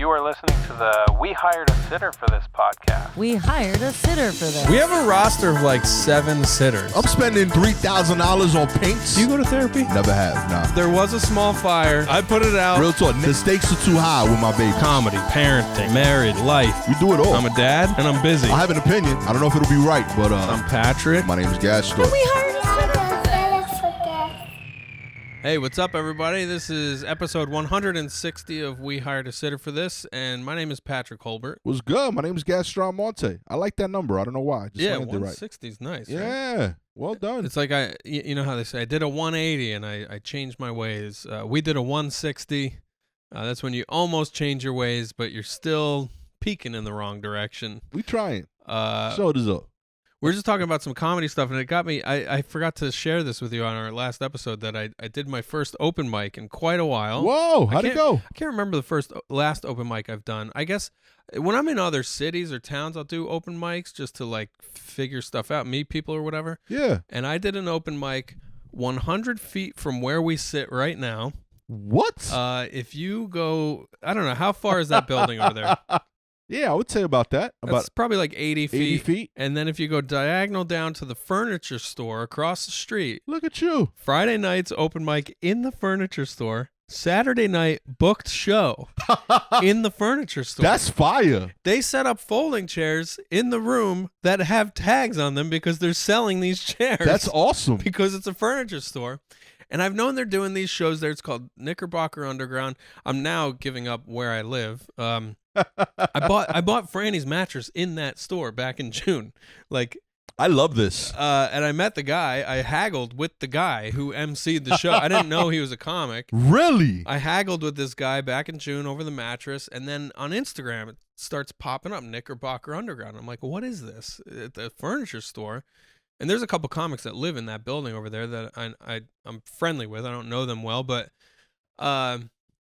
You are listening to the We Hired a Sitter for This podcast. We hired a sitter for this. We have a roster of like 7 sitters. I'm spending $3,000 on paints. Do you go to therapy? Never have, nah. There was a small fire. I put it out. Real talk, the stakes are too high with my baby. Comedy, parenting, married, life. We do it all. I'm a dad and I'm busy. I have an opinion. I don't know if it'll be right, but I'm Patrick. my name is Gaston. We hired a sitter. Hey, what's up, everybody? This is episode 160 of We Hired a Sitter for This, and my name is Patrick Holbert. What's good? My name is Gaston Monte. I like that number. I don't know why. Just Yeah, wanted it right. 160 is nice. Right? Yeah, well done. It's like you know how they say, I did a 180 and I changed my ways. We did a 160. That's when you almost change your ways, but you're still peaking in the wrong direction. We trying. Show this up. We're just talking about some comedy stuff, and it got me. I forgot to share this with you on our last episode that I did my first open mic in quite a while. Whoa, how'd it go? I can't remember the last open mic I've done. I guess when I'm in other cities or towns, I'll do open mics just to like figure stuff out, meet people or whatever. Yeah. And I did an open mic 100 feet from where we sit right now. What? If you go, I don't know, how far is that building over there? Yeah, I would say about that. That's probably like 80 feet. 80 feet. And then if you go diagonal down to the furniture store across the street. Look at you. Friday nights open mic in the furniture store. Saturday night booked show in the furniture store. That's fire. They set up folding chairs in the room that have tags on them because they're selling these chairs. That's awesome. Because it's a furniture store. And I've known they're doing these shows there. It's called Knickerbocker Underground. I'm now giving up where I live. I bought Franny's mattress in that store back in June. Like, I love this. and I met the guy. I haggled with the guy who emceed the show. I didn't know he was a comic. Really? I haggled with this guy back in June over the mattress, and then on Instagram it starts popping up Knickerbocker Underground. I'm like, what is this? At the furniture store. And there's a couple comics that live in that building over there that I'm friendly with. I don't know them well, but and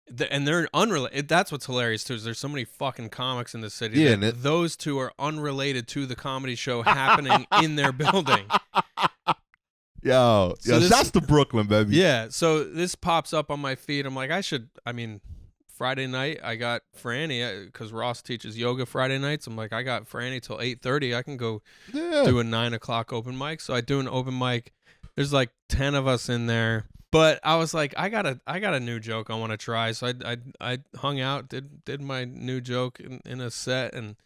they're unrelated. That's what's hilarious too. Is there's so many fucking comics in the city. Yeah, that those two are unrelated to the comedy show happening in their building. Yo, shouts to Brooklyn, baby. Yeah. So this pops up on my feed. I'm like, Friday night, I got Franny, because Ross teaches yoga Friday nights. I'm like, I got Franny till 8:30. I can go do a 9 o'clock open mic. So I do an open mic. There's like 10 of us in there. But I was like, I got a new joke I want to try. So I hung out, did my new joke in a set, and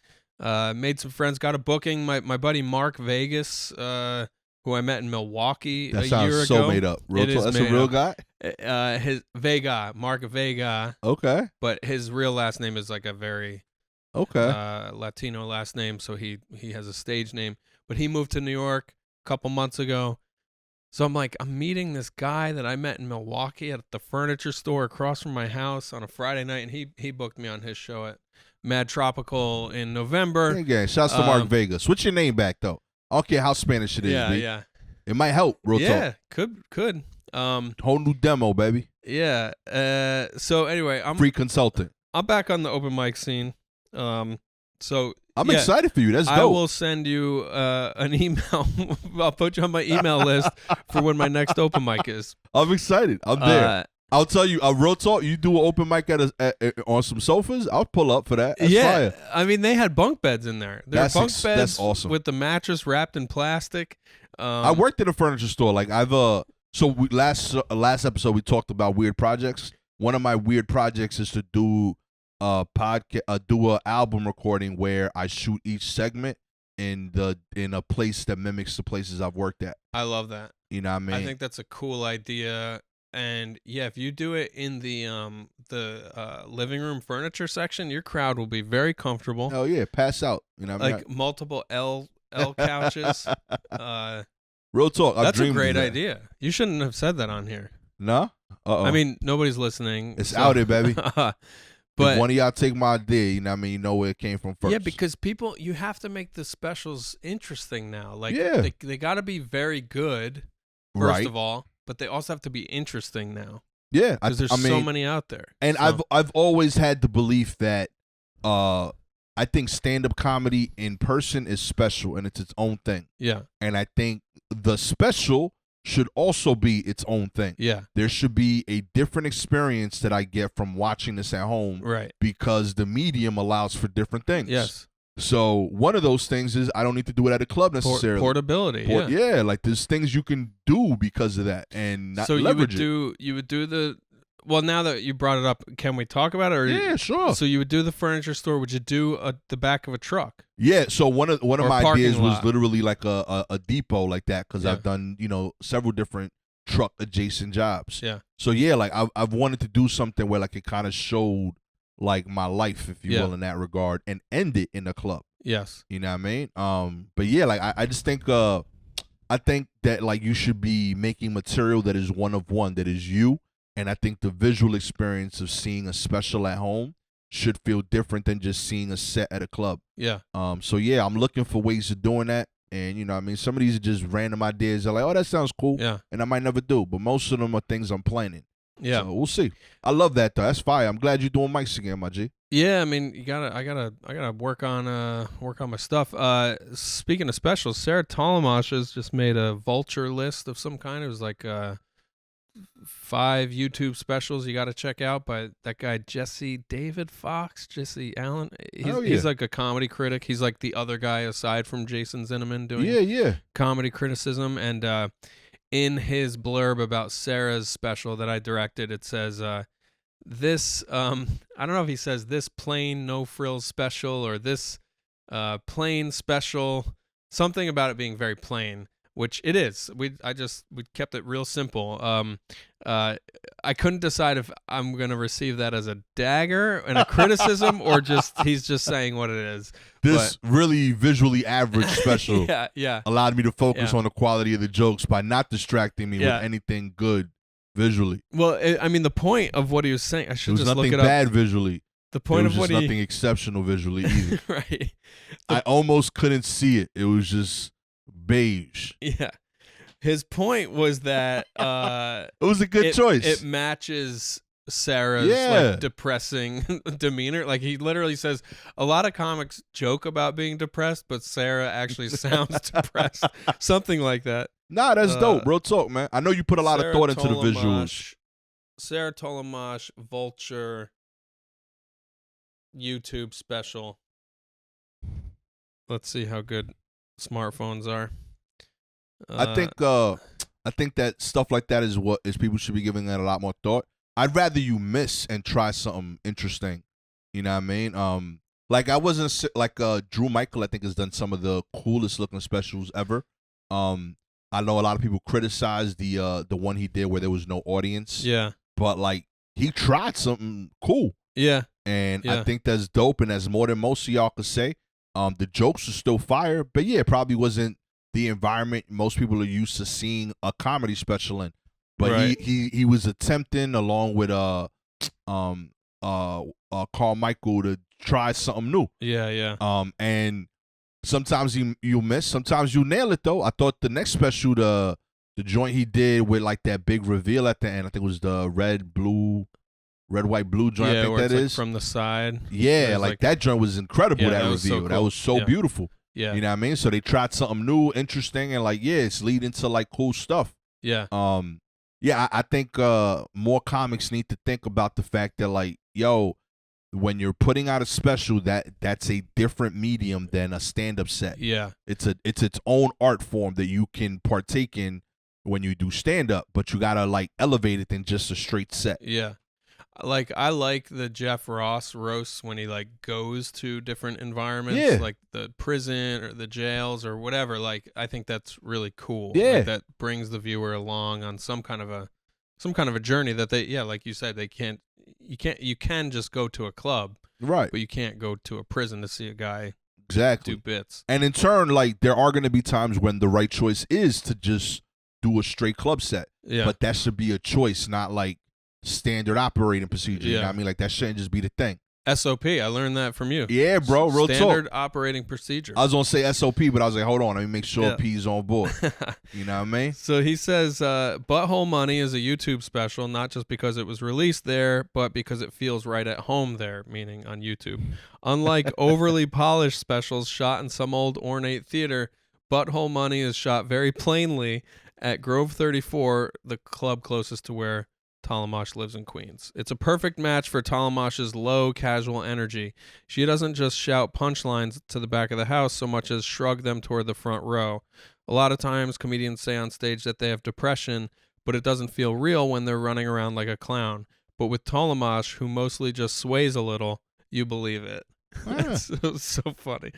made some friends. Got a booking. My buddy Mark Vegas, who I met in Milwaukee a year ago. That sounds so made up. That's a real guy? Mark Vega. Okay. But his real last name is like a very Latino last name, so he has a stage name. But he moved to New York a couple months ago. So I'm like, I'm meeting this guy that I met in Milwaukee at the furniture store across from my house on a Friday night, and he booked me on his show at Mad Tropical in November. Yeah, shouts to Mark Vega. Switch your name back, though. I don't care how Spanish it is. Yeah. It might help, real talk. Yeah, could. Whole new demo, baby. Yeah. So anyway, free consultant. I'm back on the open mic scene. So I'm excited for you. That's dope. I will send you an email. I'll put you on my email list for when my next open mic is. I'm excited. I'm there. I'll tell you, real talk, you do an open mic on some sofas, I'll pull up for that. That's fire. I mean, they had bunk beds in there. Bunk beds that's awesome. With the mattress wrapped in plastic. I worked in a furniture store. Like last episode we talked about weird projects. One of my weird projects is to do a album recording where I shoot each segment in a place that mimics the places I've worked at. I love that. You know what I mean? I think that's a cool idea. And yeah, if you do it in the living room furniture section, your crowd will be very comfortable. Oh yeah, pass out. You know what I mean? Like multiple L couches. Real talk. That's a great idea. You shouldn't have said that on here. No? Uh-oh. I mean, nobody's listening. It's out there, baby. But if one of y'all take my idea, you know what I mean? You know where it came from first. Yeah, because you have to make the specials interesting now. Like, they got to be very good, first of all, but they also have to be interesting now. Yeah. Because there's so many out there. And I've always had the belief that I think stand-up comedy in person is special, and it's its own thing. Yeah. And I think the special should also be its own thing. Yeah. There should be a different experience that I get from watching this at home, Right. because the medium allows for different things. Yes. So one of those things is I don't need to do it at a club necessarily. Portability. Yeah, like there's things you can do because of that and not leverage it. You would do the. Well, now that you brought it up, can we talk about it? Or Yeah, sure. So you would do the furniture store. Would you do the back of a truck? Yeah, so one of Or my parking ideas was lot. literally like a depot like that, because Yeah. I've done several different truck adjacent jobs. Yeah. So yeah, like I've wanted to do something where like it kind of showed like my life, if you Yeah. will, in that regard, and end it in a club. Yes. You know what I mean? But yeah, like I just think I think that like you should be making material that is one of one, that is you. And I think the visual experience of seeing a special at home should feel different than just seeing a set at a club. Yeah. So yeah, I'm looking for ways of doing that. And you know what I mean, some of these are just random ideas. They're like, oh, that sounds cool. Yeah. And I might never do. But most of them are things I'm planning. Yeah. So we'll see. I love that though. That's fire. I'm glad you're doing mics again, my G. Yeah, I mean, I gotta work on my stuff. Speaking of specials, Sarah Tolemache has just made a vulture list of some kind. It was like 5 YouTube specials you got to check out by that guy Jesse Allen. He's like a comedy critic. He's like the other guy aside from Jason Zinneman doing comedy criticism. And in his blurb about Sarah's special that I directed, it says this I don't know if he says this plain no frills special or this plain special, something about it being very plain, which it is. We kept it real simple. I couldn't decide if I'm gonna receive that as a dagger and a criticism or just he's just saying what it is. This really visually average special yeah allowed me to focus on the quality of the jokes by not distracting me with anything good visually. Well, I mean, the point of what he was saying, I should just look it up. There was nothing bad visually. The point of what he... nothing exceptional visually either. Right. I almost couldn't see it. It was just beige. Yeah. His point was that it was a good choice. It matches Sarah's like depressing demeanor. Like he literally says a lot of comics joke about being depressed, but Sarah actually sounds depressed. Something like that. Nah, that's dope. Real talk, man. I know you put a lot of thought into the visuals. Sarah Tolemache, Vulture, YouTube special. Let's see how good smartphones are. I think that stuff like that is people should be giving that a lot more thought. I'd rather you miss and try something interesting. You know what I mean? Like I wasn't like Drew Michael. I think has done some of the coolest looking specials ever. I know a lot of people criticize the one he did where there was no audience. Yeah. But like he tried something cool. Yeah. And I think that's dope, and that's more than most of y'all could say. The jokes are still fire, but yeah, it probably wasn't the environment most people are used to seeing a comedy special in. But he was attempting, along with Carmichael, to try something new. Yeah. And sometimes you miss, sometimes you nail it though. I thought the next special, the joint he did with like that big reveal at the end, I think it was the red, white, blue joint. I think where that it's is like from the side. Yeah, like that joint was incredible. That reveal, was so cool. That was so beautiful. Yeah, you know what I mean. So they tried something new, interesting, and like it's leading to like cool stuff. Yeah. I think more comics need to think about the fact that like, yo, when you're putting out a special, that's a different medium than a stand-up set. Yeah. It's its own art form that you can partake in when you do stand-up, but you gotta like elevate it than just a straight set. Yeah. Like I like the Jeff Ross roasts when he like goes to different environments, like the prison or the jails or whatever. Like I think that's really cool. Yeah, like, that brings the viewer along on some kind of a journey that they like you said you can just go to a club, right? But you can't go to a prison to see a guy do bits. And in turn, like there are going to be times when the right choice is to just do a straight club set. Yeah, but that should be a choice, not like standard operating procedure. Yeah. You know what I mean? Like that shouldn't just be the thing. SOP, I learned that from you. Yeah, bro, real Standard talk. operating procedure. I was gonna say SOP, but I was like, hold on, let me make sure P's on board. You know what I mean? So he says, Butthole Money is a YouTube special, not just because it was released there, but because it feels right at home there, meaning on YouTube. Unlike overly polished specials shot in some old ornate theater, Butthole Money is shot very plainly at Grove 34, the club closest to where Tolemache lives in Queens. It's a perfect match for Tolemache's low, casual energy. She doesn't just shout punchlines to the back of the house so much as shrug them toward the front row. A lot of times, comedians say on stage that they have depression, but it doesn't feel real when they're running around like a clown. But with Tolemache, who mostly just sways a little, you believe it. That's so funny.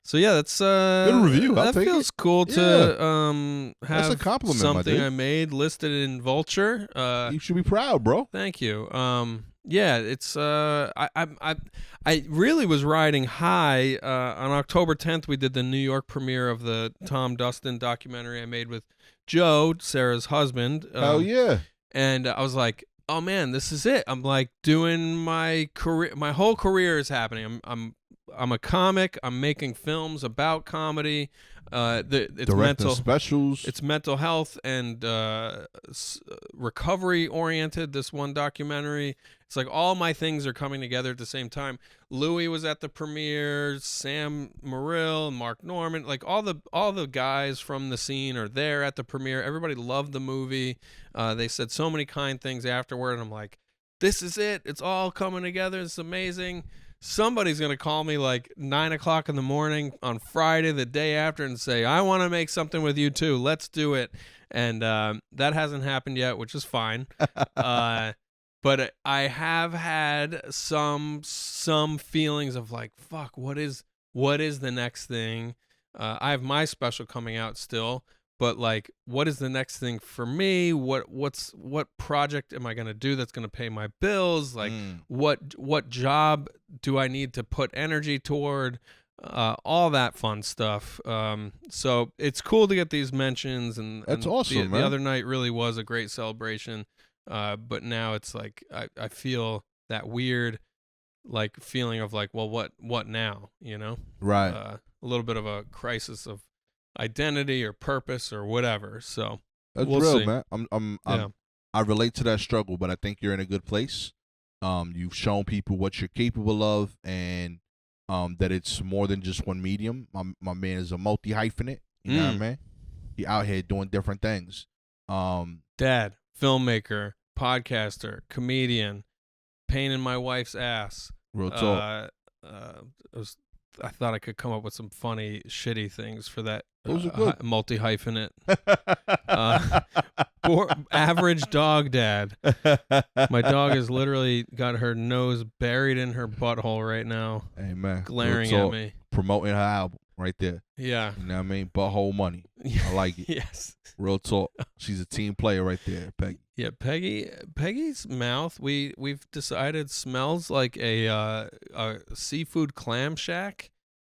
So yeah, that's good review. I'll that take feels it. cool to That's have a compliment, my something dude. I made listed in Vulture. You should be proud, bro. Thank you. Yeah, it's I really was riding high. On October 10th, we did the New York premiere of the Tom Dustin documentary I made with Joe, Sarah's husband. Hell yeah. And I was like, oh man, this is it. I'm like doing my career. My whole career is happening. I'm a comic. I'm making films about comedy. It's Directing mental specials. It's mental health and recovery oriented. This one documentary. It's like all my things are coming together at the same time. Louis was at the premiere. Sam Morrill, Mark Norman, like all the guys from the scene are there at the premiere. Everybody loved the movie. They said so many kind things afterward, and I'm like, this is it. It's all coming together. It's amazing. Somebody's going to call me like 9 o'clock in the morning on Friday, the day after, and say, I want to make something with you too. Let's do it. And that hasn't happened yet, which is fine. But I have had some feelings of like, fuck, what is the next thing? I have my special coming out still, but like, what is the next thing for me? What project am I gonna do that's gonna pay my bills? Like, what job do I need to put energy toward? All that fun stuff. So it's cool to get these mentions, and That's awesome, man. The other night really was a great celebration. But now it's like I feel that weird like feeling of like, well, what now? You know? Right. A little bit of a crisis of identity or purpose or whatever. So That's we'll real, see. man. Yeah. I relate to that struggle, but I think you're in a good place. You've shown people what you're capable of, and that it's more than just one medium. My man is a multi-hyphenate. You know what I mean? He out here doing different things. Dad, filmmaker, podcaster, comedian, pain in my wife's ass. Real talk. I thought I could come up with some funny, shitty things for that. Those are good. Multi-hyphenate. Average dog dad. My dog has literally got her nose buried in her butthole right now. Hey, man. Glaring Real at talk. me. Promoting her album right there. Yeah. You know what I mean? Butthole money. I like it. Yes. Real talk. She's a team player right there, Peggy. Yeah, Peggy's mouth, we've decided smells like a seafood clam shack.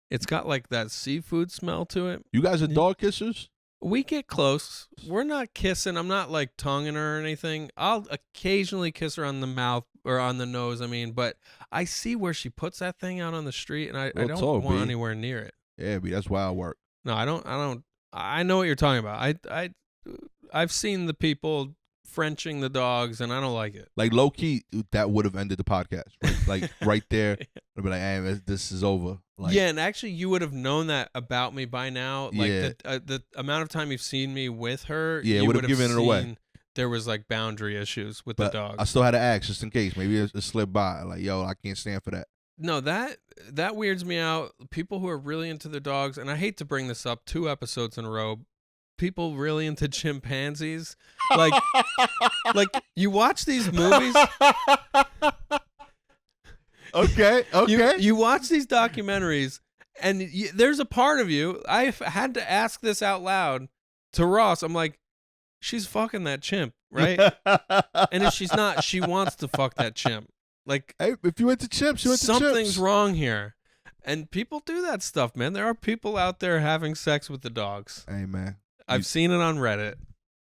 It's got like that seafood smell to it. You guys are dog kissers? We get close. We're not kissing. I'm not like tonguing her or anything. I'll occasionally kiss her on the mouth or on the nose, but I see where she puts that thing out on the street, and I don't talk, want B. anywhere near it. Yeah, B, that's wild work. No, I don't. I know what you're talking about. I've seen the people Frenching the dogs, and I don't like it. Like, low key, that would have ended the podcast. Right? Like, right there, I'd be like, hey, this is over. Like, yeah, and actually, you would have known that about me by now. Like, Yeah. the amount of time you've seen me with her, Yeah, it you would have given it away. seen There was, like, boundary issues with but the dog. I still had to ask just in case. Maybe it slipped by. Like, yo, I can't stand for that. No, that weirds me out. People who are really into their dogs, and I hate to bring this up 2 episodes in a row, people really into chimpanzees. Like, you watch these movies. Okay. You watch these documentaries, and there's a part of you. I've had to ask this out loud to Ross. I'm like, she's fucking that chimp, right? And if she's not, she wants to fuck that chimp. Like, Hey, if you went to chimps, you went to chimps. something's wrong here. And people do that stuff, man. There are people out there having sex with the dogs. Hey, man. I've seen it on Reddit.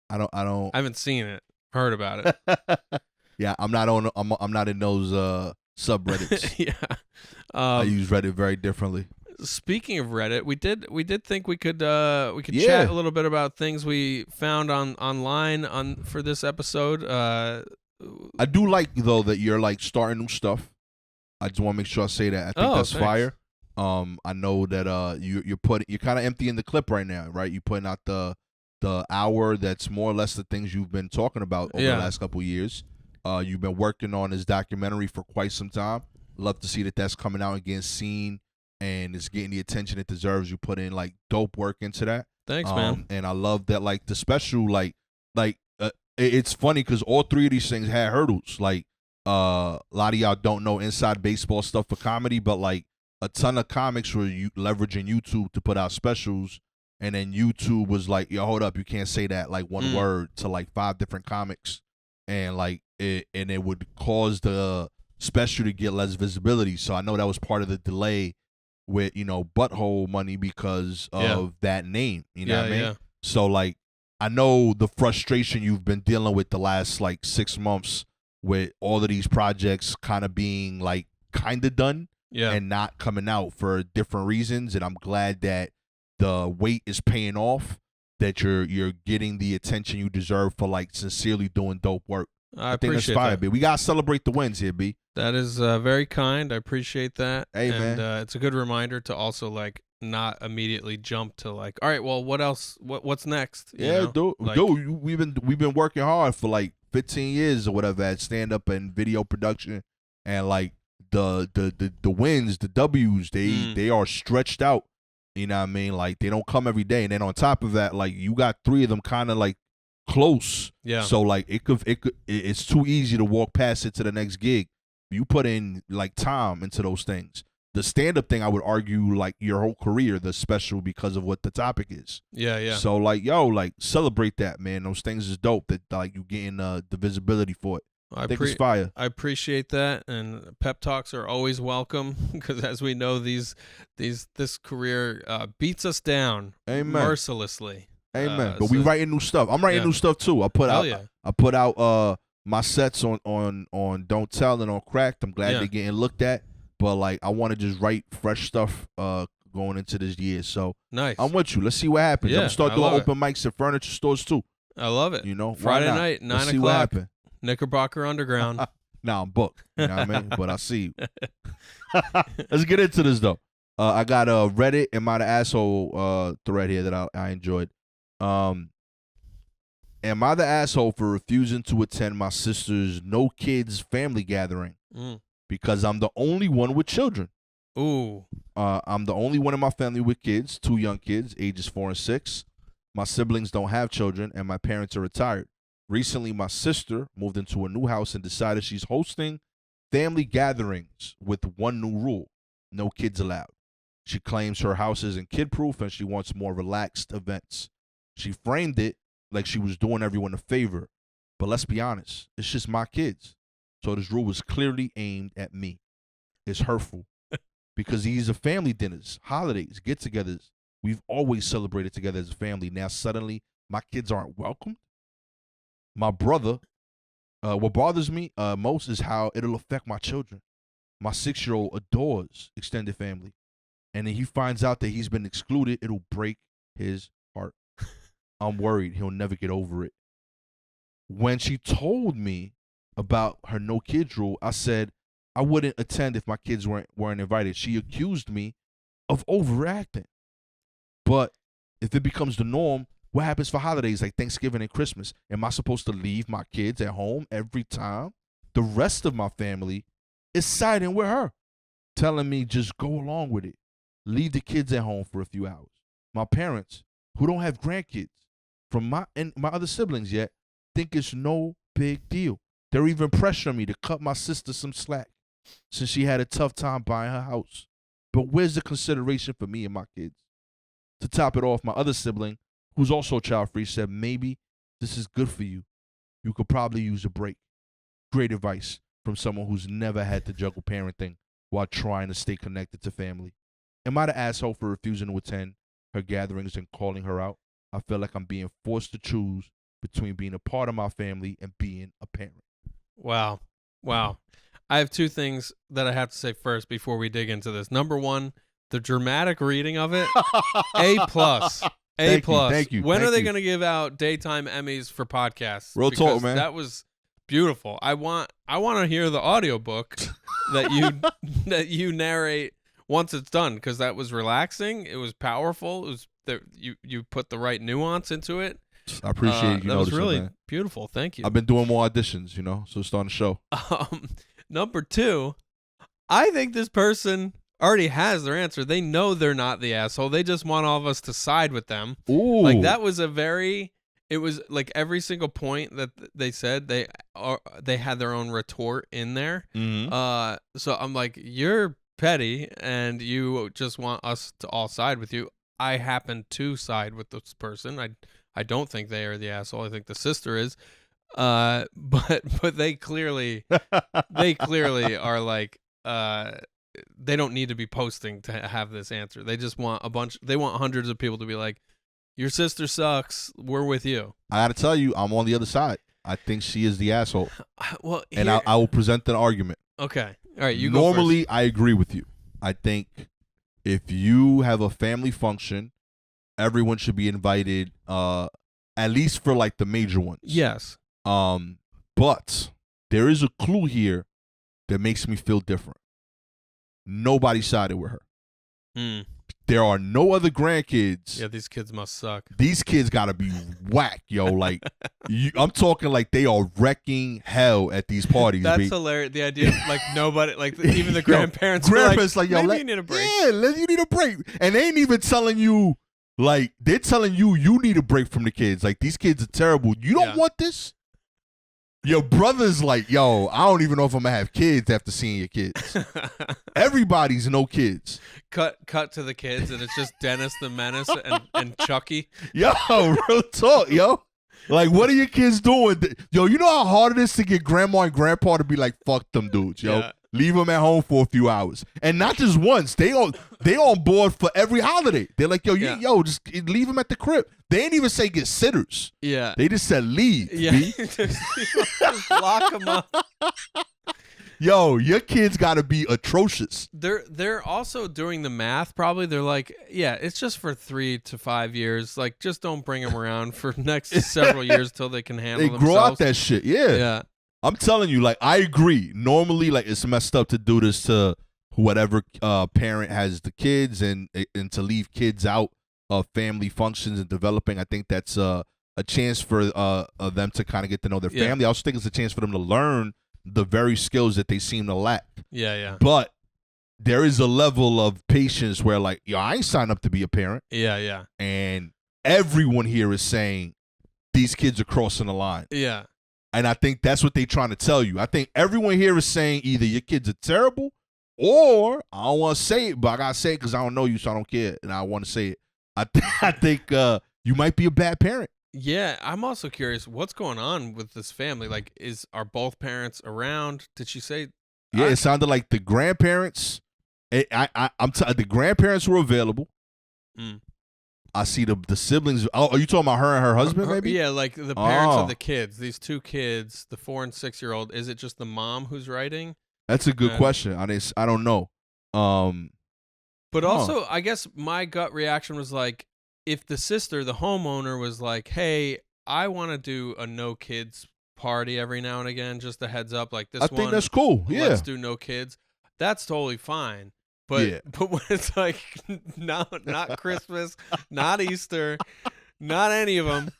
I don't. I haven't seen it. Heard about it. Yeah, I'm not in those subreddits. Yeah. I use Reddit very differently. Speaking of Reddit, we did think we could Yeah. chat a little bit about things we found online for this episode. I do like though that you're like starting new stuff. I just want to make sure I say that. I think that's thanks. fire. I know that you're kind of emptying the clip right now, right? You're putting out the the hour that's more or less the things you've been talking about over the last couple of years. You've been working on this documentary for quite some time. Love to see that that's coming out and getting seen, and it's getting the attention it deserves. You put in like dope work into that. Thanks, man. And I love that like the special it's funny because all three of these things had hurdles. Like a lot of y'all don't know inside baseball stuff for comedy, but like a ton of comics were leveraging YouTube to put out specials, and then YouTube was like, yo, hold up, you can't say that like one word to like 5 different comics, and like it would cause the special to get less visibility. So I know that was part of the delay with, you know, Butthole Money because of that name. You know what I mean? Yeah. So like I know the frustration you've been dealing with the last like 6 months with all of these projects kind of being like kind of done and not coming out for different reasons. And I'm glad that the wait is paying off, that you're getting the attention you deserve for like sincerely doing dope work. I think that's fire, B. We got to celebrate the wins here, B. That is very kind. I appreciate that. Hey, man. It's a good reminder to also like not immediately jump to like, all right, well, what else? What's next? Dude, we've been working hard for like 15 years or whatever at stand up and video production, and like the wins, the W's, they are stretched out. You know what I mean? Like they don't come every day, and then on top of that, like you got 3 of them kind of like close. Yeah. So like it's too easy to walk past it to the next gig. You put in like time into those things. The stand-up thing, I would argue, like your whole career, the special because of what the topic is. Yeah. So like, yo, like celebrate that, man. Those things is dope. That like you getting the visibility for it. I think it's fire. I appreciate that, and pep talks are always welcome because, as we know, this career beats us down mercilessly. Amen. But we writing new stuff. I'm writing new stuff too. I put out my sets on Don't Tell and on Cracked. I'm glad they're getting looked at. But like I want to just write fresh stuff going into this year. So nice. I'm with you. Let's see what happens. I'm gonna start doing open mics at furniture stores too. I love it. You know, Friday night, 9 Let's see what o'clock. happens. Knickerbocker Underground. Now I'm booked. You know what I mean? But I see you. Let's get into this though. I got a Reddit and my asshole thread here that I enjoyed. Am I the asshole for refusing to attend my sister's no kids family gathering because I'm the only one with children? Ooh. I'm the only one in my family with kids, 2 young kids, ages 4 and 6. My siblings don't have children, and my parents are retired. Recently, my sister moved into a new house and decided she's hosting family gatherings with one new rule: no kids allowed. She claims her house isn't kid-proof and she wants more relaxed events. She framed it like she was doing everyone a favor. But let's be honest, it's just my kids. So this rule was clearly aimed at me. It's hurtful because these are family dinners, holidays, get-togethers. We've always celebrated together as a family. Now suddenly my kids aren't welcomed. My brother, what bothers me most is how it'll affect my children. My 6-year-old adores extended family. And then he finds out that he's been excluded, it'll break his heart. I'm worried he'll never get over it. When she told me about her no kids rule, I said I wouldn't attend if my kids weren't invited. She accused me of overacting. But if it becomes the norm, what happens for holidays like Thanksgiving and Christmas? Am I supposed to leave my kids at home every time? The rest of my family is siding with her, telling me just go along with it. Leave the kids at home for a few hours. My parents, who don't have grandkids from my other siblings yet, think it's no big deal. They're even pressuring me to cut my sister some slack since she had a tough time buying her house. But where's the consideration for me and my kids? To top it off, my other sibling, who's also child-free, said maybe this is good for you. You could probably use a break. Great advice from someone who's never had to juggle parenting while trying to stay connected to family. Am I the asshole for refusing to attend her gatherings and calling her out? I feel like I'm being forced to choose between being a part of my family and being a parent. Wow. I have 2 things that I have to say first before we dig into this. Number 1, the dramatic reading of it, A+. Thank you. When are they going to give out daytime Emmys for podcasts? Real talk, man. That was beautiful. I want to hear the audiobook that you narrate once it's done, because that was relaxing. It was powerful. It was you put the right nuance into it. helped. I appreciate you that was noticing, really man. beautiful. Thank you. I've been doing more auditions, so it's on the show. Number 2, I think this person already has their answer. They know they're not the asshole. They just want all of us to side with them. Ooh. Like that was it was like every single point that they said they had their own retort in there. Mm-hmm. So I'm like, you're petty and you just want us to all side with you. I happen to side with this person. I don't think they are the asshole. I think the sister is. But they clearly are like they don't need to be posting to have this answer. They just want they want hundreds of people to be like, your sister sucks. We're with you. I got to tell you, I'm on the other side. I think she is the asshole. Well, and I will present an argument. Okay. All right. You Normally, go first. I agree with you. I think if you have a family function, everyone should be invited, at least for like the major ones. Yes. But there is a clue here that makes me feel different. Nobody sided with her. There are no other grandkids. Yeah, these kids must suck. These kids gotta be whack, yo. Like, I'm talking like they are wrecking hell at these parties. That's B. hilarious. The idea, like nobody, like even the grandparents. Grandparents like, yo, maybe you need a break. Yeah, you need a break. And they ain't even telling you, like, they're telling you need a break from the kids. Like, these kids are terrible. You don't want this? Your brother's like, yo, I don't even know if I'm gonna have kids after seeing your kids. Everybody's no kids. Cut to the kids, and it's just Dennis the Menace and Chucky. Yo, real talk, yo. Like, what are your kids doing? Yo, you know how hard it is to get grandma and grandpa to be like, fuck them dudes, yo. Yeah. Leave them at home for a few hours. And not just once. They on board for every holiday. They're like, yo, just leave them at the crib. They ain't even say get sitters. Yeah. They just said leave. Yeah. just lock them up. Yo, your kids got to be atrocious. They're also doing the math. Probably they're like, yeah, it's just for 3 to 5 years. Like, just don't bring them around for next several years till they can handle themselves. They grow out that shit. Yeah. Yeah. I'm telling you, like, I agree. Normally, like, it's messed up to do this to whatever parent has the kids and to leave kids out of family functions and developing. I think that's a chance for them to kind of get to know their family. I also think it's a chance for them to learn the very skills that they seem to lack. Yeah, yeah. But there is a level of patience where, like, yo, I ain't signed up to be a parent. Yeah, yeah. And everyone here is saying these kids are crossing the line. Yeah. And I think that's what they're trying to tell you. I think everyone here is saying either your kids are terrible or I don't want to say it, but I got to say it because I don't know you, so I don't care. And I want to say it. I think you might be a bad parent. Yeah, I'm also curious what's going on with this family. Like, are both parents around? Did she say? Yeah, it sounded like the grandparents. The grandparents were available. I see the siblings. Oh, are you talking about her and her husband? Maybe. Yeah, like the parents of the kids. These 2 kids, the 4 and 6-year-old. Is it just the mom who's writing? That's a good question. I don't know. But also, I guess my gut reaction was like, if the sister, the homeowner, was like, hey, I want to do a no kids party every now and again, just a heads up, like this I think that's cool. Yeah. Let's do no kids. That's totally fine. But when it's like, not Christmas, not Easter, not any of them.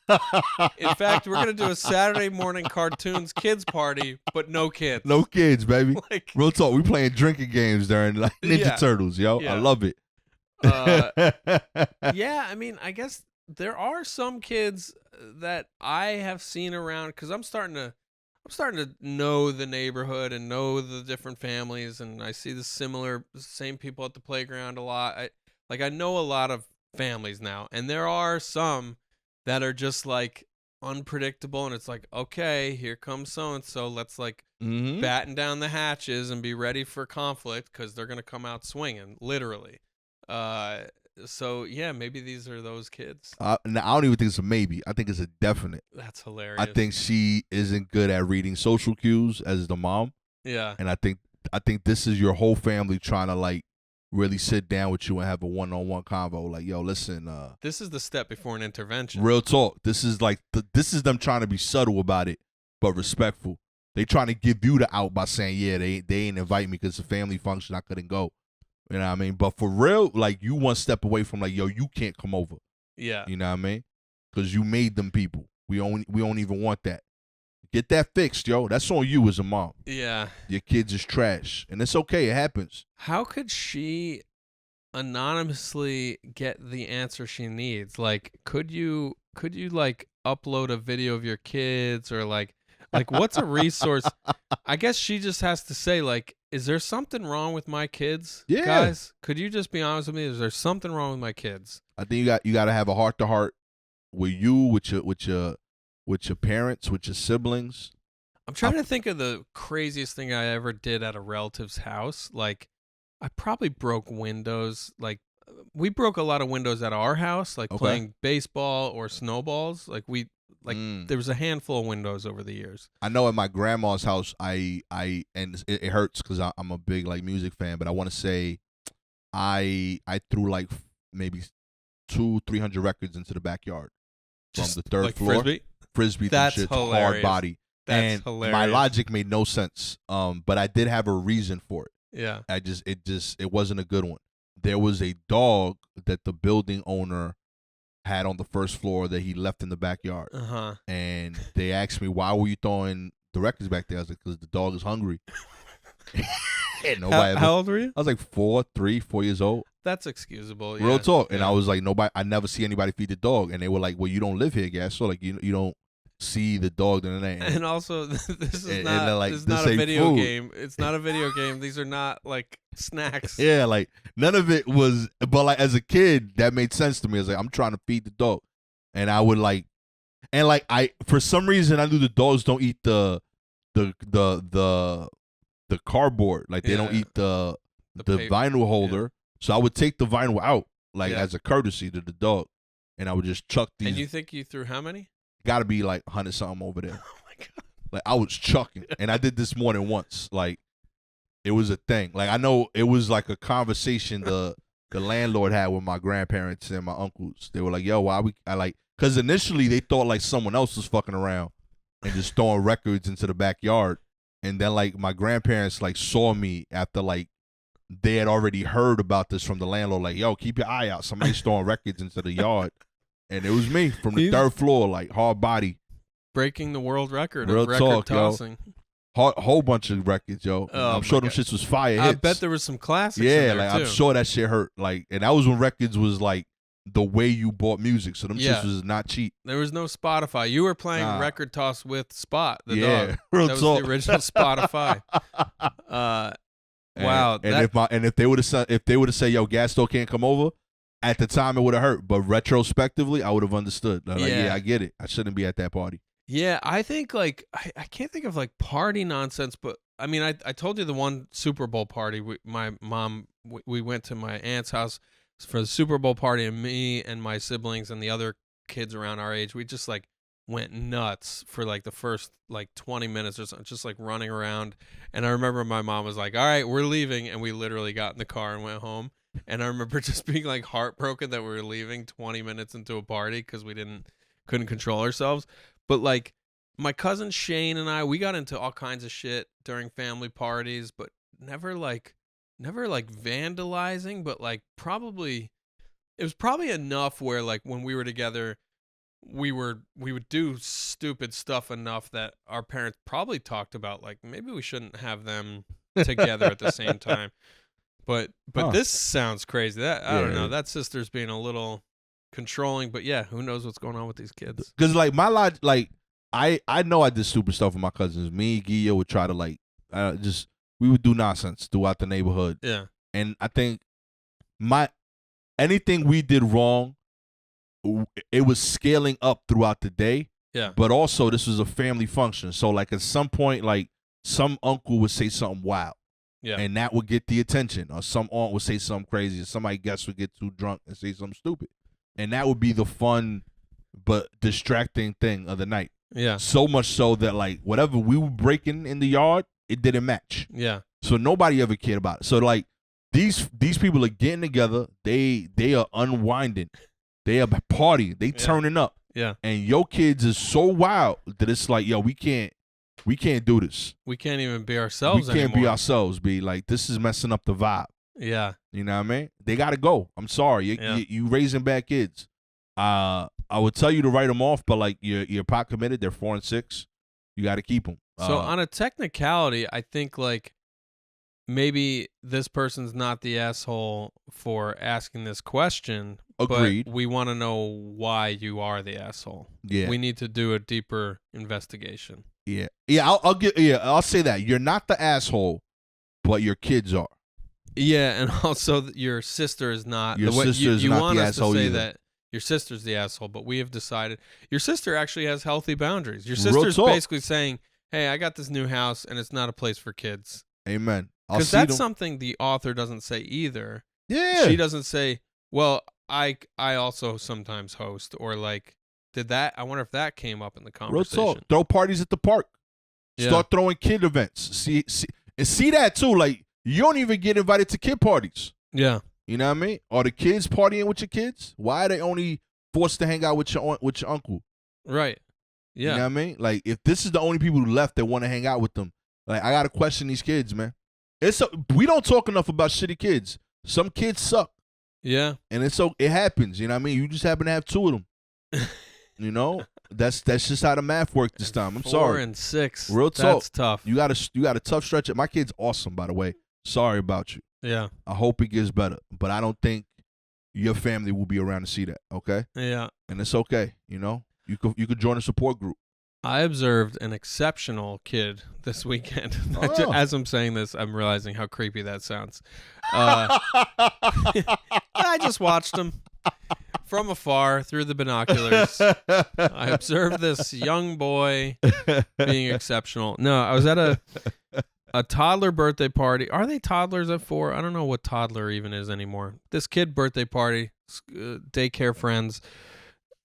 In fact, we're going to do a Saturday morning cartoons kids party, but no kids. No kids, baby. Like, real talk. We playing drinking games during like Ninja Turtles, yo. Yeah. I love it. Yeah, I mean, I guess there are some kids that I have seen around because I'm starting to know the neighborhood and know the different families, and I see the same people at the playground a lot. I know a lot of families now, and there are some that are just like unpredictable, and it's like, okay, here comes so and so, let's like batten down the hatches and be ready for conflict because they're gonna come out swinging, literally. So yeah, maybe these are those kids. I don't even think it's a maybe. I think it's a definite. That's hilarious. I think she isn't good at reading social cues as the mom. Yeah. And I think this is your whole family trying to like really sit down with you and have a one-on-one convo. Like, yo, listen. This is the step before an intervention. Real talk. This is like this is them trying to be subtle about it, but respectful. They trying to give you the out by saying, yeah, they ain't invite me because it's a family function. I couldn't go. You know what I mean? But for real, like, you one step away from like, yo, you can't come over. Yeah. You know what I mean? because you made them people. We don't even want that. Get that fixed, yo. That's on you as a mom. Yeah. Your kids is trash, and it's okay. It happens. How could she anonymously get the answer she needs? Like, could you like upload a video of your kids, or like what's a resource? I guess she just has to say, like, is there something wrong with my kids? Yeah. Guys, could you just be honest with me? Is there something wrong with my kids? I think you got to have a heart to heart with you, with your parents, with your siblings. I'm trying to think of the craziest thing I ever did at a relative's house. Like, I probably broke windows. Like, we broke a lot of windows at our house, like playing baseball or snowballs. Like, there was a handful of windows over the years. I know at my grandma's house, and it hurts because I'm a big like music fan, but I want to say I threw like maybe 200-300 records into the backyard from the third like floor. Frisbee? That's shit's hilarious. Hard body. That's hilarious. My logic made no sense. But I did have a reason for it. Yeah. It wasn't a good one. There was a dog that the building owner had on the first floor that he left in the backyard. Uh-huh. And they asked me, why were you throwing the records back there? I was like, because the dog is hungry. How old were you? I was like 4 years old. That's excusable. Real yeah. talk. And I was like, I never see anybody feed the dog. And they were like, well, you don't live here, guys. So like, you don't see the dog during the night. And also, this is this not a video food. game. It's not a video game. These are not like snacks. Yeah, like none of it was. But like as a kid, that made sense to me. I was like, I'm trying to feed the dog, and I would like, and like for some reason I knew the dogs don't eat the cardboard. Like they don't eat the vinyl holder. Yeah. So I would take the vinyl out like as a courtesy to the dog, and I would just chuck these. And you think you threw how many? Got to be like 100 something over there. Oh my god! Like I was chucking, and I did this more than once. Like it was a thing. Like I know it was like a conversation the landlord had with my grandparents and my uncles. They were like, "Yo, why because initially they thought like someone else was fucking around and just throwing records into the backyard, and then like my grandparents like saw me after like they had already heard about this from the landlord. Like, yo, keep your eye out. Somebody's throwing records into the yard. And it was me from the third floor, like hard body. Breaking the world record Real of record talk, tossing. Yo. Whole bunch of records, yo. Oh, I'm sure them shits was fire hits. I bet there was some classics in there like too. I'm sure that shit hurt. Like, and that was when records was like the way you bought music. So them shits was not cheap. There was no Spotify. You were playing record toss with Spot, the dog. Real that talk. was the original Spotify. Wow. And if they would have said, yo, Gasto can't come over, at the time it would have hurt. But retrospectively, I would have understood. Like, yeah, I get it. I shouldn't be at that party. Yeah, I think like I can't think of like party nonsense, but I mean I told you the one Super Bowl party. My mom we went to my aunt's house for the Super Bowl party, and me and my siblings and the other kids around our age, we just like went nuts for like the first like 20 minutes or something, just like running around. And I remember my mom was like, "All right, we're leaving," and we literally got in the car and went home. And I remember just being like heartbroken that we were leaving 20 minutes into a party because we couldn't control ourselves. But like my cousin Shane and I, we got into all kinds of shit during family parties, but never like vandalizing, but like it was probably enough where like when we were together, we would do stupid stuff enough that our parents probably talked about like maybe we shouldn't have them together at the same time. But this sounds crazy. That I don't know. That sister's being a little controlling, but yeah, who knows what's going on with these kids? Because like I know I did stupid stuff with my cousins. Me and Guillo would try to like we would do nonsense throughout the neighborhood. Yeah, and I think anything we did wrong, it was scaling up throughout the day. Yeah, but also this was a family function, so like at some point, like some uncle would say something wild. Yeah, and that would get the attention, or some aunt would say something crazy, or somebody guest would get too drunk and say something stupid, and that would be the fun but distracting thing of the night. Yeah, so much so that like whatever we were breaking in the yard, it didn't match. Yeah, so nobody ever cared about it. So like these people are getting together, they are unwinding, they are partying, they turning up. Yeah, and your kids is so wild that it's like, yo, we can't do this. We can't even be ourselves anymore. We can't be ourselves. Be like, this is messing up the vibe. Yeah. You know what I mean? They got to go. I'm sorry. You raising bad kids. I would tell you to write them off, but like you're pot committed. They're 4 and 6. You got to keep them. So on a technicality, I think like maybe this person's not the asshole for asking this question. Agreed. But we want to know why you are the asshole. Yeah. We need to do a deeper investigation. Yeah. I'll say that you're not the asshole, but your kids are. Yeah, and also your sister is not. Your sister is you not want the us asshole to say either. that your sister's the asshole, but we have decided your sister actually has healthy boundaries. Your Real sister's talk. basically saying, "Hey, I got this new house, and it's not a place for kids." Amen. Because that's something the author doesn't say either. Yeah. She doesn't say, "Well, I also sometimes host," or like, "Did that? I wonder if that came up in the Real conversation." talk. Throw parties at the park. Yeah. Start throwing kid events. See that too. Like you don't even get invited to kid parties. Yeah. You know what I mean? Are the kids partying with your kids? Why are they only forced to hang out with your uncle? Right. Yeah. You know what I mean? Like if this is the only people who left that want to hang out with them, like I gotta question these kids, man. We don't talk enough about shitty kids. Some kids suck. Yeah. And it happens. You know what I mean? You just happen to have 2 of them. You know? That's just how the math worked this time. I'm 4 sorry. and 6. Real talk. That's tough. You got a tough stretch. My kid's awesome, by the way. Sorry about you. Yeah. I hope it gets better, but I don't think your family will be around to see that. Okay. Yeah. And it's okay. You know, you could join a support group. I observed an exceptional kid this weekend. Oh. As I'm saying this, I'm realizing how creepy that sounds. I just watched him from afar through the binoculars. I observed this young boy being exceptional. No, I was at a toddler birthday party. Are they toddlers at 4? I don't know what toddler even is anymore. This kid birthday party, daycare friends.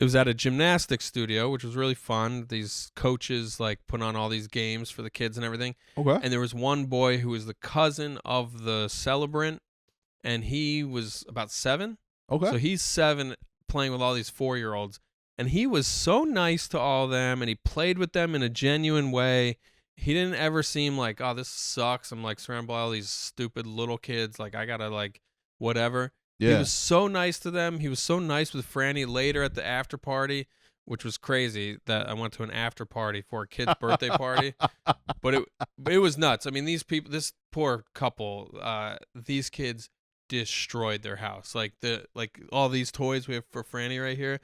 It was at a gymnastics studio, which was really fun. These coaches like put on all these games for the kids and everything. Okay. And there was one boy who was the cousin of the celebrant, and he was about 7. Okay. So he's 7 playing with all these 4-year-olds. And he was so nice to all of them, and he played with them in a genuine way. He didn't ever seem like, oh, this sucks. I'm like surrounded by all these stupid little kids. Like, I got to like whatever. Yeah. He was so nice to them. He was so nice with Franny later at the after party, which was crazy that I went to an after party for a kid's birthday party. But it was nuts. I mean, these people, this poor couple, these kids destroyed their house. Like all these toys we have for Franny right here.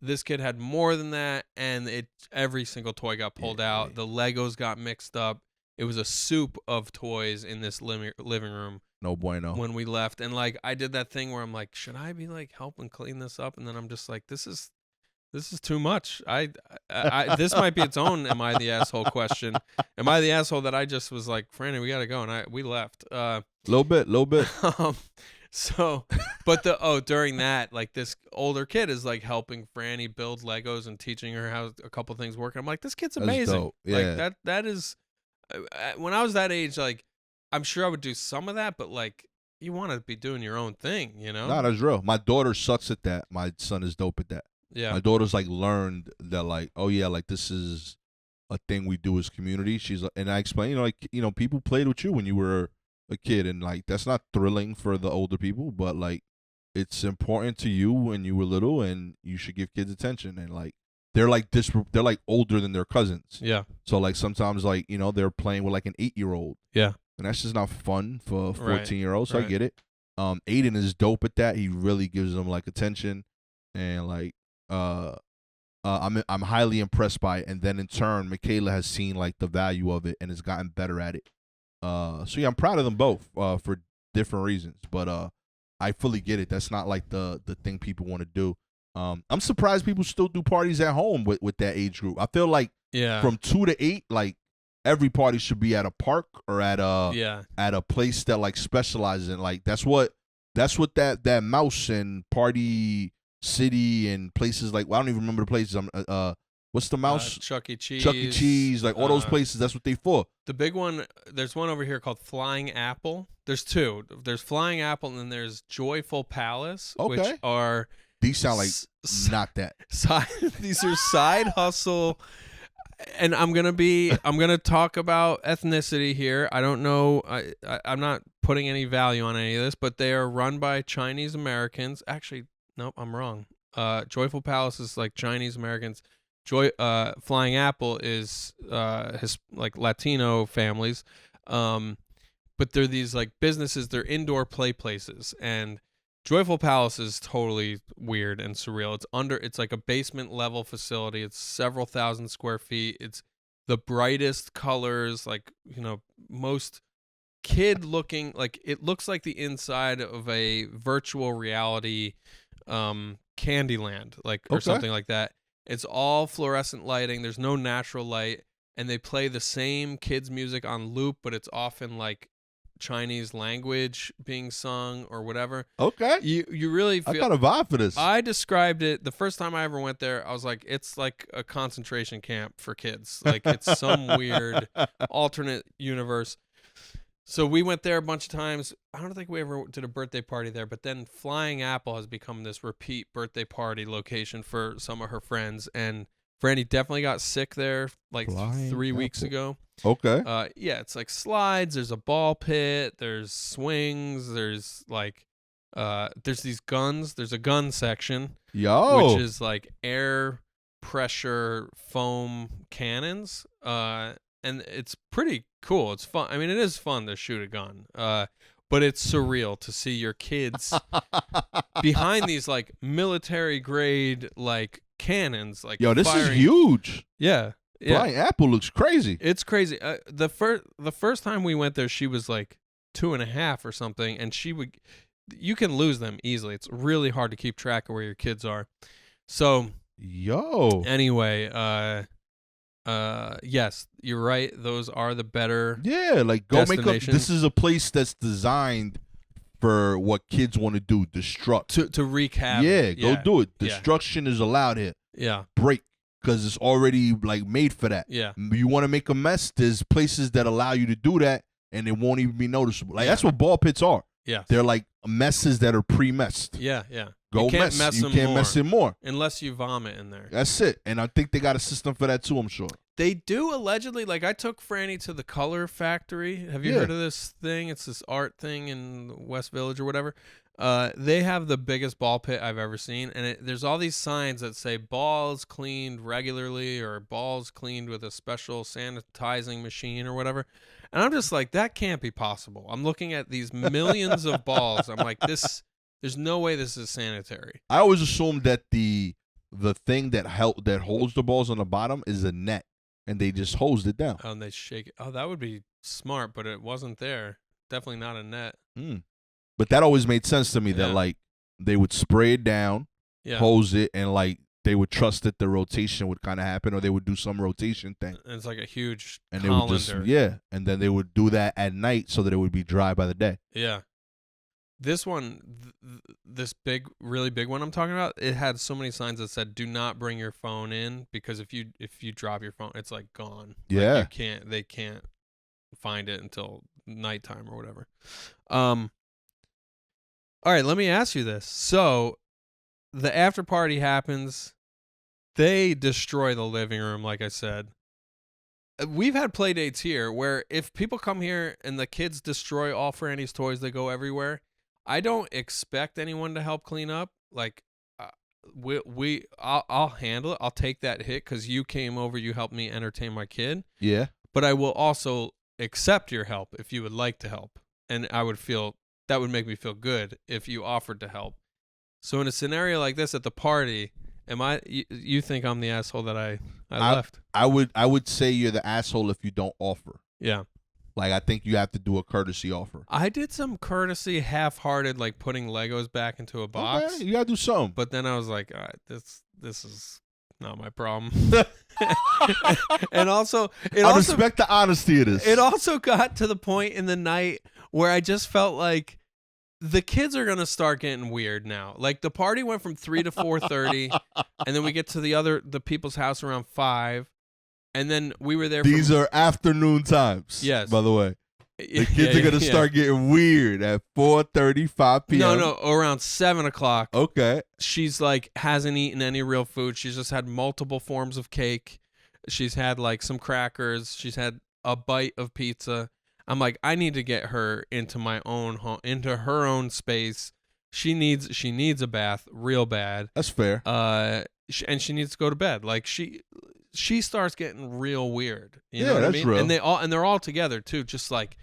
This kid had more than that, and every single toy got pulled out. Yeah. The Legos got mixed up. It was a soup of toys in this living room. No bueno. When we left, and like I did that thing where I'm like, should I be like helping clean this up? And then I'm just like, this is too much. I this might be its own am I the asshole question. Am I the asshole that I just was like, Franny, we gotta go, and we left. Little bit. So, but during that, like this older kid is like helping Franny build Legos and teaching her how a couple things work. I'm like, this kid's That's amazing. dope. Yeah. Like that is when I was that age, like I'm sure I would do some of that, but like you want to be doing your own thing, you know? Nah, that's real. My daughter sucks at that. My son is dope at that. Yeah. My daughter's like learned that like, oh yeah, like this is a thing we do as community. She's and I explain, people played with you when you were a kid, and like that's not thrilling for the older people, but like it's important to you when you were little, and you should give kids attention. And like they're like they're like older than their cousins. Yeah. So like sometimes like they're playing with like an 8-year-old. Yeah. And that's just not fun for a 14-year-old. So Right. I get it. Aiden is dope at that. He really gives them like attention, and like I'm highly impressed by it. And then in turn, Michaela has seen like the value of it and has gotten better at it. So yeah, I'm proud of them both for different reasons. But I fully get it. That's not like the thing people want to do. I'm surprised people still do parties at home with that age group. I feel like from 2 to 8, like every party should be at a park or at a place that like specializes in like that's what that Mouse and Party City and places like I don't even remember the places. What's the Mouse? Chuck E. Cheese. Chuck E. Cheese, like all those places. That's what they for. The big one. There's one over here called Flying Apple. There's 2. There's Flying Apple and then there's Joyful Palace, which are these sound like not that. These are side hustle. And I'm gonna talk about ethnicity here. I don't know. I'm not putting any value on any of this, but they are run by Chinese Americans. Actually, nope, I'm wrong. Joyful Palace is like Chinese Americans. Flying Apple is his like Latino families. But they're these like businesses. They're indoor play places, and Joyful Palace is totally weird and surreal. It's like a basement level facility. It's several thousand square feet. It's the brightest colors, like, most kid looking, like it looks like the inside of a virtual reality Candyland, like, or something like that. It's all fluorescent lighting. There's no natural light, and they play the same kids music on loop, but it's often like Chinese language being sung or whatever. Okay. You really feel... I got a vibe for this. I described it, the first time I ever went there, I was like, it's like a concentration camp for kids. Like, it's some weird alternate universe. So we went there a bunch of times. I don't think we ever did a birthday party there, but then Flying Apple has become this repeat birthday party location for some of her friends, and Franny definitely got sick there like Flying 3 weeks Apple. ago. Okay. Yeah, it's like slides, there's a ball pit, there's swings, there's like there's these guns, there's a gun section, which is like air pressure foam cannons, and it's pretty cool. It's fun. I mean, it is fun to shoot a gun, but it's surreal to see your kids behind these like military grade like cannons, like Yo, this firing. is huge. Yeah. Flying Apple looks crazy. It's crazy. The first time we went there, she was like 2.5 or something, and you can lose them easily. It's really hard to keep track of where your kids are. So, anyway, yes, you're right. Those are the better. Yeah, like go make up. This is a place that's designed for what kids want to do. Destruct. To recap. Yeah, go do it. Destruction is allowed here. Yeah. Break. Because it's already like made for that. Yeah. You want to make a mess, there's places that allow you to do that, and it won't even be noticeable. Like that's what ball pits are. Yeah. They're like messes that are pre-messed. Yeah, yeah. Go mess. You can't mess it more. Unless you vomit in there. That's it. And I think they got a system for that too, I'm sure. They do allegedly. Like, I took Franny to the Color Factory. Have you heard of this thing? It's this art thing in West Village or whatever. They have the biggest ball pit I've ever seen, and there's all these signs that say balls cleaned regularly or balls cleaned with a special sanitizing machine or whatever. And I'm just like, that can't be possible. I'm looking at these millions of balls. I'm like, there's no way this is sanitary. I always assumed that the thing that holds the balls on the bottom is a net, and they just hosed it down. Oh, and they shake it. Oh, that would be smart, but it wasn't there. Definitely not a net. But that always made sense to me that like they would spray it down, hose it, and like they would trust that the rotation would kind of happen, or they would do some rotation thing. And it's like a huge and colander. They would just and then they would do that at night so that it would be dry by the day. Yeah. This one, this really big one I'm talking about, it had so many signs that said, "Do not bring your phone in," because if you drop your phone, it's like gone. Yeah. Like they can't find it until nighttime or whatever. All right, let me ask you this. So, the after party happens. They destroy the living room, like I said. We've had play dates here where if people come here and the kids destroy all Franny's toys, they go everywhere. I don't expect anyone to help clean up. Like, I'll handle it. I'll take that hit because you came over, you helped me entertain my kid. Yeah. But I will also accept your help if you would like to help, and that would make me feel good if you offered to help. So in a scenario like this at the party, you think I'm the asshole that I left? I would say you're the asshole if you don't offer. Yeah. Like, I think you have to do a courtesy offer. I did some courtesy, half-hearted, like putting Legos back into a box. Okay, you gotta do something. But then I was like, all right, this is not my problem. And also, I respect the honesty of this. It also got to the point in the night where I just felt like the kids are gonna start getting weird now. Like, the party went from 3 to 4:30, and then we get to the people's house around 5. And then we were there. These are afternoon times. Yes. By the way, the kids are gonna start getting weird at 4:30, 5 p.m. No, around 7 o'clock. Okay. She's like hasn't eaten any real food. She's just had multiple forms of cake. She's had like some crackers. She's had a bite of pizza. I'm like, I need to get her into my own home, into her own space, She needs a bath real bad. That's fair. And she needs to go to bed. Like she starts getting real weird. You know what that's I mean? real. And they're all together too, just like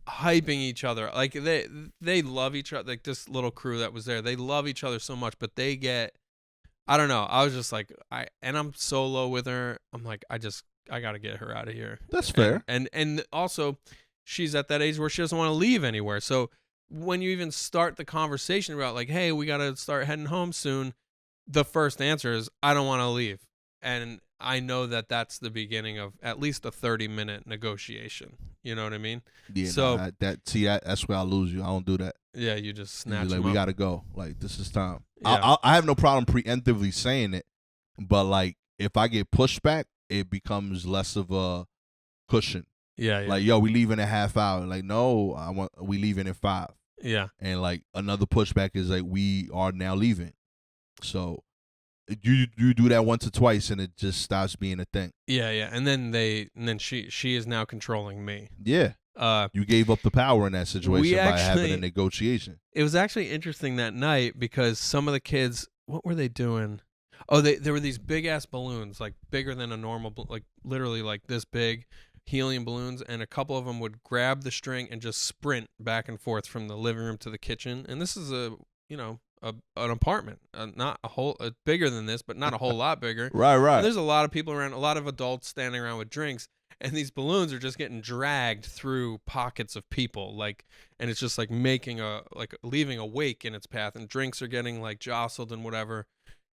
hyping each other. Like they love each other. Like this little crew that was there, they love each other so much, but they get, I don't know. I was just like, I'm solo with her. I'm like, I gotta get her out of here. That's fair. And also, she's at that age where she doesn't want to leave anywhere. So when you even start the conversation about like, hey, we gotta start heading home soon, the first answer is, I don't want to leave. And I know that that's the beginning of at least a 30-minute negotiation. You know what I mean? Yeah. So that's where I lose you. I don't do that. yeah, you just snatch Like them we up. gotta go. Like this is time. Yeah. I have no problem preemptively saying it, but like if I get pushback, it becomes less of a cushion. Yeah. Like, yo, we leaving in a half hour. Like, no, we leaving in 5. Yeah. And like another pushback is like, we are now leaving. So you do that once or twice, and it just stops being a thing. Yeah. Yeah. And then she is now controlling me. Yeah. You gave up the power in that situation by having a negotiation. It was actually interesting that night because some of the kids, what were they doing? Oh, there were these big ass balloons, like bigger than a normal, like literally like this big, helium balloons, and a couple of them would grab the string and just sprint back and forth from the living room to the kitchen. And this is an apartment, not a whole bigger than this, but not a whole lot bigger. Right. And there's a lot of people around, a lot of adults standing around with drinks, and these balloons are just getting dragged through pockets of people, and it's just like leaving a wake in its path, and drinks are getting like jostled and whatever.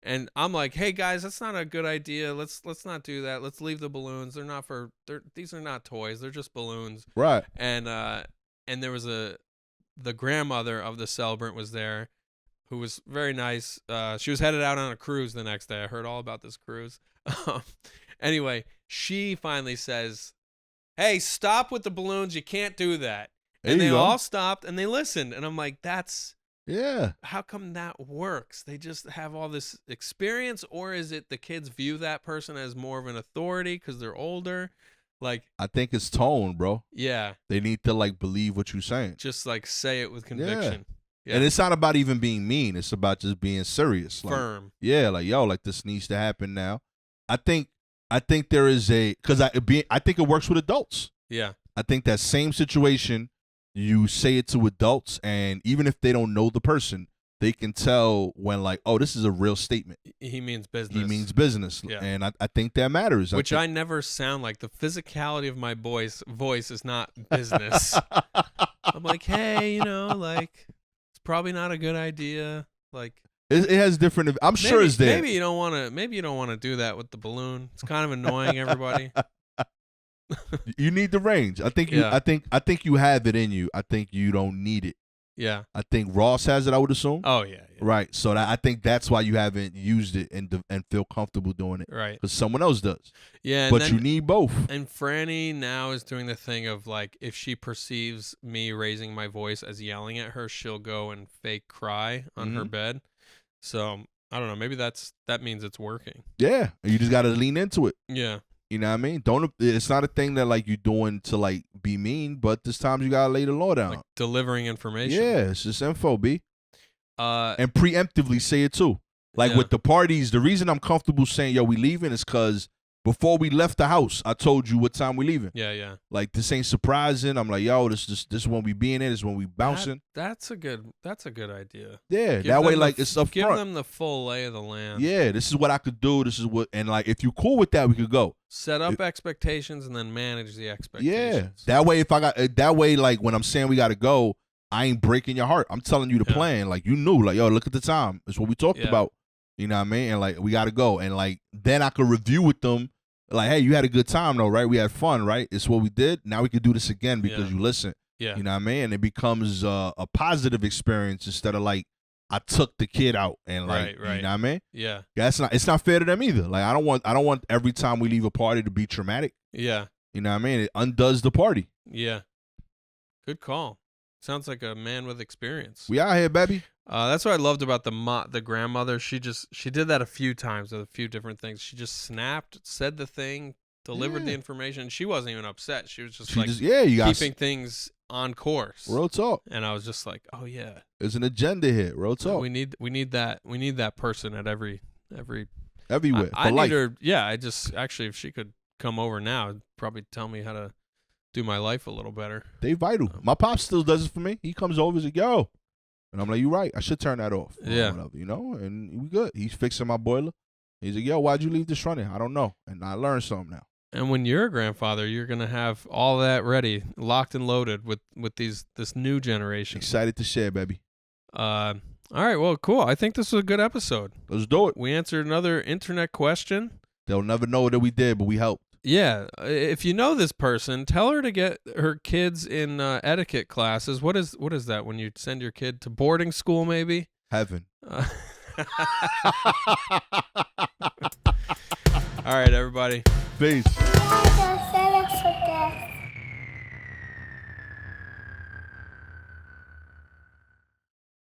And I'm like, hey guys, that's not a good idea. Let's not do that. Let's leave the balloons. These are not toys. They're just balloons. Right. And there was the grandmother of the celebrant was there, who was very nice. She was headed out on a cruise the next day. I heard all about this cruise. Anyway, she finally says, hey, stop with the balloons. You can't do that. And they all stopped and they listened. And I'm like, how come that works? They just have all this experience, or is it the kids view that person as more of an authority because they're older? Like, I think it's tone, bro. Yeah. They need to like believe what you're saying. Just like say it with conviction. Yeah. And it's not about even being mean. It's about just being serious. Like, firm. Yeah, like, yo, like this needs to happen now. I think there is because I think it works with adults. Yeah. I think that same situation, you say it to adults, and even if they don't know the person, they can tell when like, oh, this is a real statement. He means business. He means business. Yeah. And I think that matters. I never sound like. The physicality of my voice is not business. I'm like, hey, like, it's probably not a good idea. Like, it has different. I'm sure it's there. Maybe you don't want to do that with the balloon. It's kind of annoying everybody. You need the range. I think you have it in you. I think you don't need it. Yeah. I think Ross has it, I would assume. Oh yeah. Right. So I think that's why you haven't used it and feel comfortable doing it. Right. Because someone else does. Yeah. But you need both. And Franny now is doing the thing of like, if she perceives me raising my voice as yelling at her, she'll go and fake cry on her bed. So I don't know. Maybe that means it's working. Yeah. You just got to lean into it. Yeah. You know what I mean? It's not a thing that like you're doing to like be mean, but this time you gotta lay the law down. Like delivering information. Yeah, it's just info, B. And preemptively say it too. Like with the parties, the reason I'm comfortable saying, yo, we leaving is because before we left the house, I told you what time we leaving. Yeah. Like this ain't surprising. I'm like, yo, this is when we being in, this is when we bouncing. That's a good idea. Yeah, that way like it's up give front. Them the full lay of the land. Yeah, this is what I could do. This is what, and like if you cool with that, we could go. Set up expectations and then manage the expectations. Yeah, that way like when I'm saying we gotta go, I ain't breaking your heart. I'm telling you the plan. Like you knew, like yo, look at the time. It's what we talked about. You know what I mean? And like we gotta go, and like then I could review with them. Like, hey, you had a good time though, right? We had fun, right? It's what we did. Now we could do this again because you listen. Yeah. You know what I mean? And it becomes a positive experience instead of like I took the kid out and like right. you know what I mean? Yeah. It's not fair to them either. Like I don't want every time we leave a party to be traumatic. Yeah. You know what I mean? It undoes the party. Yeah. Good call. Sounds like a man with experience. We out here, baby. That's what I loved about the grandmother. She did that a few times with a few different things. She just snapped, said the thing, delivered the information. She wasn't even upset. She was just keeping things on course. Real talk. And I was just like, oh yeah, There's an agenda here. Real talk. we need that person at everywhere. Everywhere. I for life. need her. Yeah, I just actually, if she could come over now, it'd probably tell me how to do my life a little better. They vital. My pop still does it for me. He comes over, he's like, yo. And I'm like, you're right. I should turn that off. Or Yeah. whatever, you know? And we good. He's fixing my boiler. He's like, yo, why'd you leave this running? I don't know. And I learned something now. And when you're a grandfather, you're gonna have all that ready, locked and loaded with this new generation. Excited to share, baby. All right, well, cool. I think this was a good episode. Let's do it. We answered another internet question. They'll never know that we did, but we helped. Yeah, if you know this person, tell her to get her kids in etiquette classes. What is that when you send your kid to boarding school? Maybe Heaven. All right, everybody. Peace. Bye.